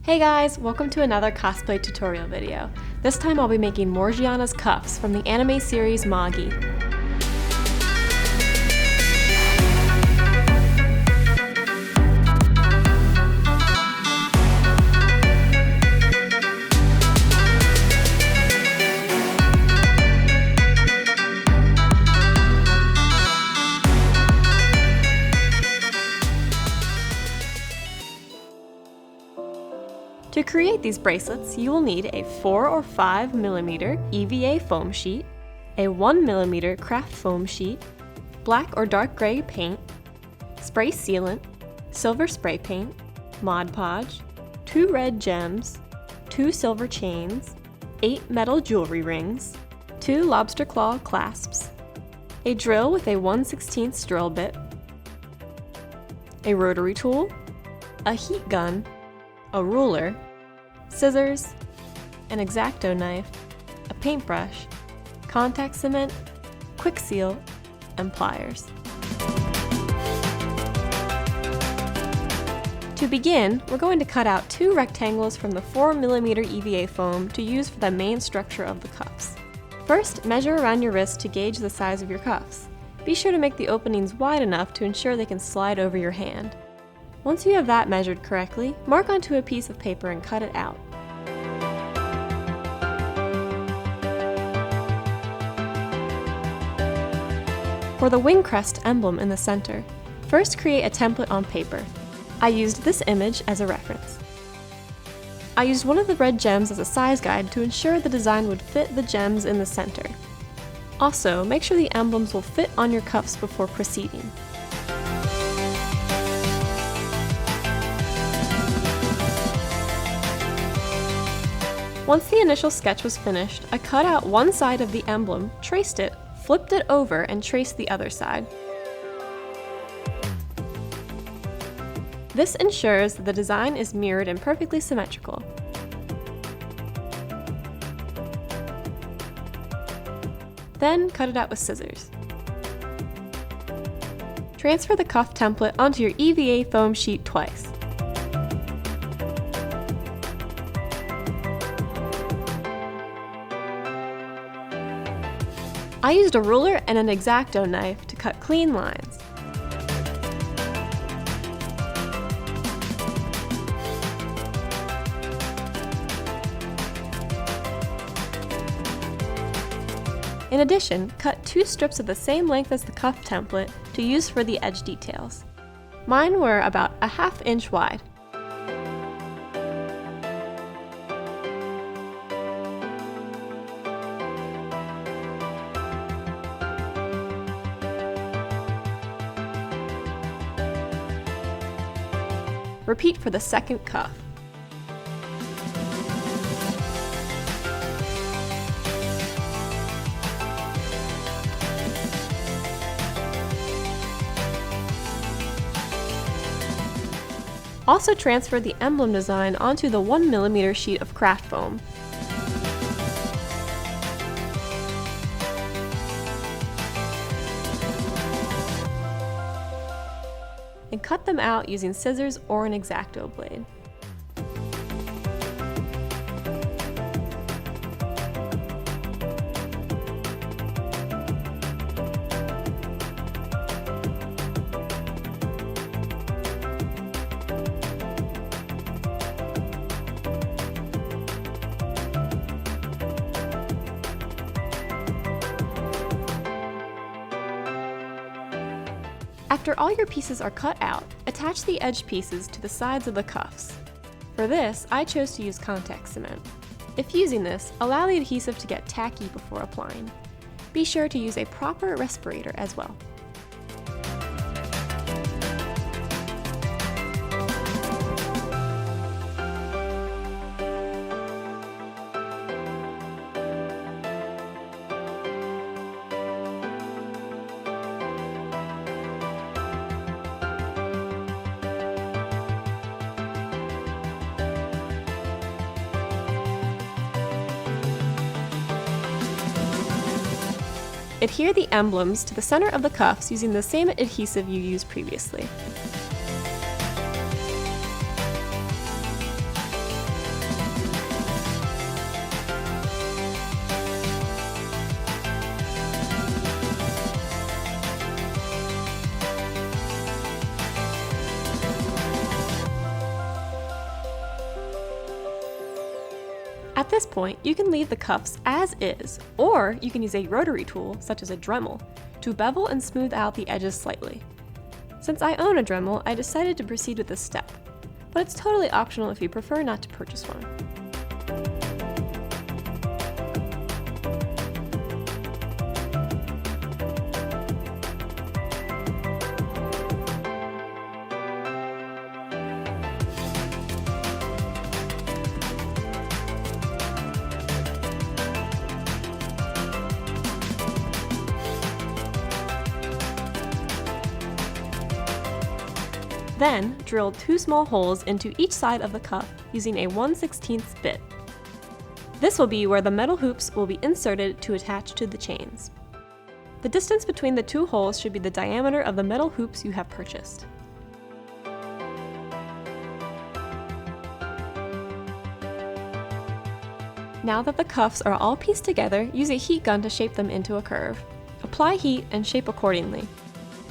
Hey guys, welcome to another cosplay tutorial video. This time I'll be making Morgiana's cuffs from the anime series Magi. To create these bracelets, you will need a 4 or 5mm EVA foam sheet, a 1mm craft foam sheet, black or dark gray paint, spray sealant, silver spray paint, Mod Podge, 2 red gems, 2 silver chains, 8 metal jewelry rings, 2 lobster claw clasps, a drill with a 1/16 drill bit, a rotary tool, a heat gun, a ruler, scissors, an x-acto knife, a paintbrush, contact cement, Kwik seal, and pliers. To begin, we're going to cut out 2 rectangles from the 4mm EVA foam to use for the main structure of the cuffs. First, measure around your wrist to gauge the size of your cuffs. Be sure to make the openings wide enough to ensure they can slide over your hand. Once you have that measured correctly, mark onto a piece of paper and cut it out. For the wing crest emblem in the center, first create a template on paper. I used this image as a reference. I used one of the red gems as a size guide to ensure the design would fit the gems in the center. Also, make sure the emblems will fit on your cuffs before proceeding. Once the initial sketch was finished, I cut out one side of the emblem, traced it, flipped it over, and traced the other side. This ensures that the design is mirrored and perfectly symmetrical. Then cut it out with scissors. Transfer the cuff template onto your EVA foam sheet twice. I used a ruler and an x-acto knife to cut clean lines. In addition, cut 2 strips of the same length as the cuff template to use for the edge details. Mine were about a ½ inch wide. Repeat for the second cuff. Also transfer the emblem design onto the 1mm sheet of craft foam. And cut them out using scissors or an x-acto blade. After all your pieces are cut out, attach the edge pieces to the sides of the cuffs. For this, I chose to use contact cement. If using this, allow the adhesive to get tacky before applying. Be sure to use a proper respirator as well. Adhere the emblems to the center of the cuffs using the same adhesive you used previously. At this point, you can leave the cuffs as is, or you can use a rotary tool, such as a Dremel, to bevel and smooth out the edges slightly. Since I own a Dremel, I decided to proceed with this step, but it's totally optional if you prefer not to purchase one. Then, drill 2 small holes into each side of the cuff using a 1/16 bit. This will be where the metal hoops will be inserted to attach to the chains. The distance between the 2 holes should be the diameter of the metal hoops you have purchased. Now that the cuffs are all pieced together, use a heat gun to shape them into a curve. Apply heat and shape accordingly.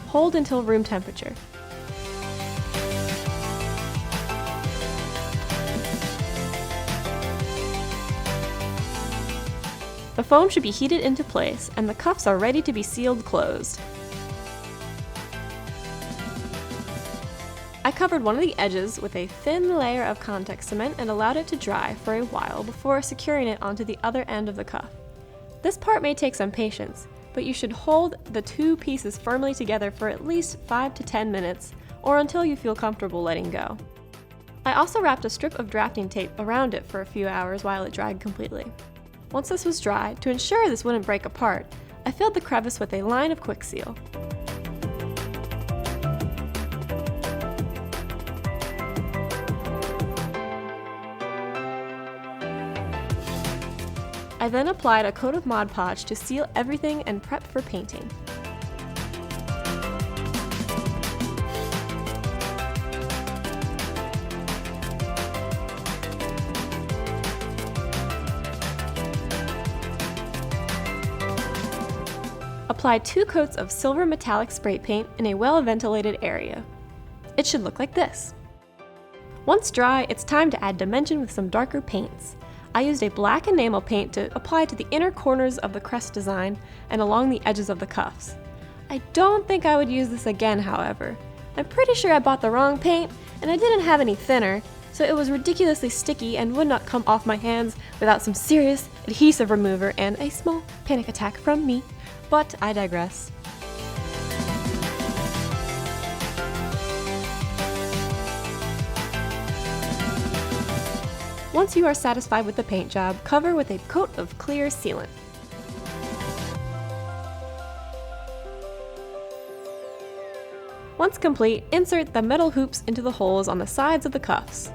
Hold until room temperature. The foam should be heated into place, and the cuffs are ready to be sealed closed. I covered one of the edges with a thin layer of contact cement and allowed it to dry for a while before securing it onto the other end of the cuff. This part may take some patience, but you should hold the 2 pieces firmly together for at least 5 to 10 minutes, or until you feel comfortable letting go. I also wrapped a strip of drafting tape around it for a few hours while it dried completely. Once this was dry, to ensure this wouldn't break apart, I filled the crevice with a line of Kwik seal. I then applied a coat of Mod Podge to seal everything and prep for painting. Apply 2 coats of silver metallic spray paint in a well-ventilated area. It should look like this. Once dry, it's time to add dimension with some darker paints. I used a black enamel paint to apply to the inner corners of the crest design and along the edges of the cuffs. I don't think I would use this again, however. I'm pretty sure I bought the wrong paint, and I didn't have any thinner, so it was ridiculously sticky and would not come off my hands without some serious adhesive remover and a small panic attack from me. But I digress. Once you are satisfied with the paint job, cover with a coat of clear sealant. Once complete, insert the metal hoops into the holes on the sides of the cuffs.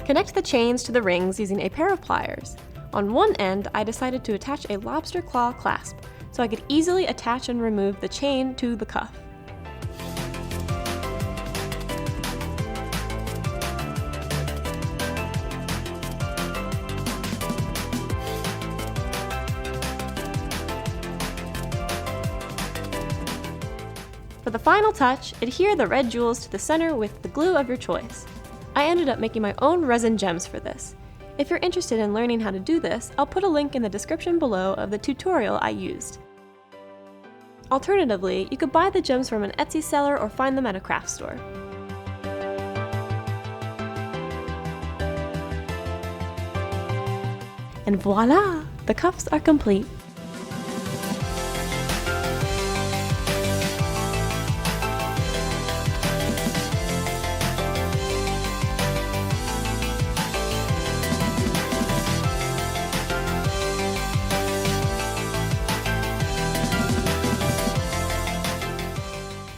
Connect the chains to the rings using a pair of pliers. On one end, I decided to attach a lobster claw clasp, so I could easily attach and remove the chain to the cuff. For the final touch, adhere the red jewels to the center with the glue of your choice. I ended up making my own resin gems for this. If you're interested in learning how to do this, I'll put a link in the description below of the tutorial I used. Alternatively, you could buy the gems from an Etsy seller or find them at a craft store. And voila! The cuffs are complete.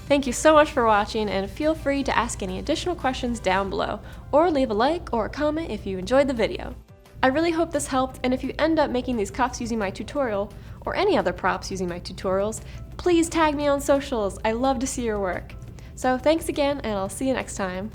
Thank you so much for watching, and feel free to ask any additional questions down below, or leave a like or a comment if you enjoyed the video. I really hope this helped, and if you end up making these cuffs using my tutorial, or any other props using my tutorials, please tag me on socials. I love to see your work. So thanks again, and I'll see you next time.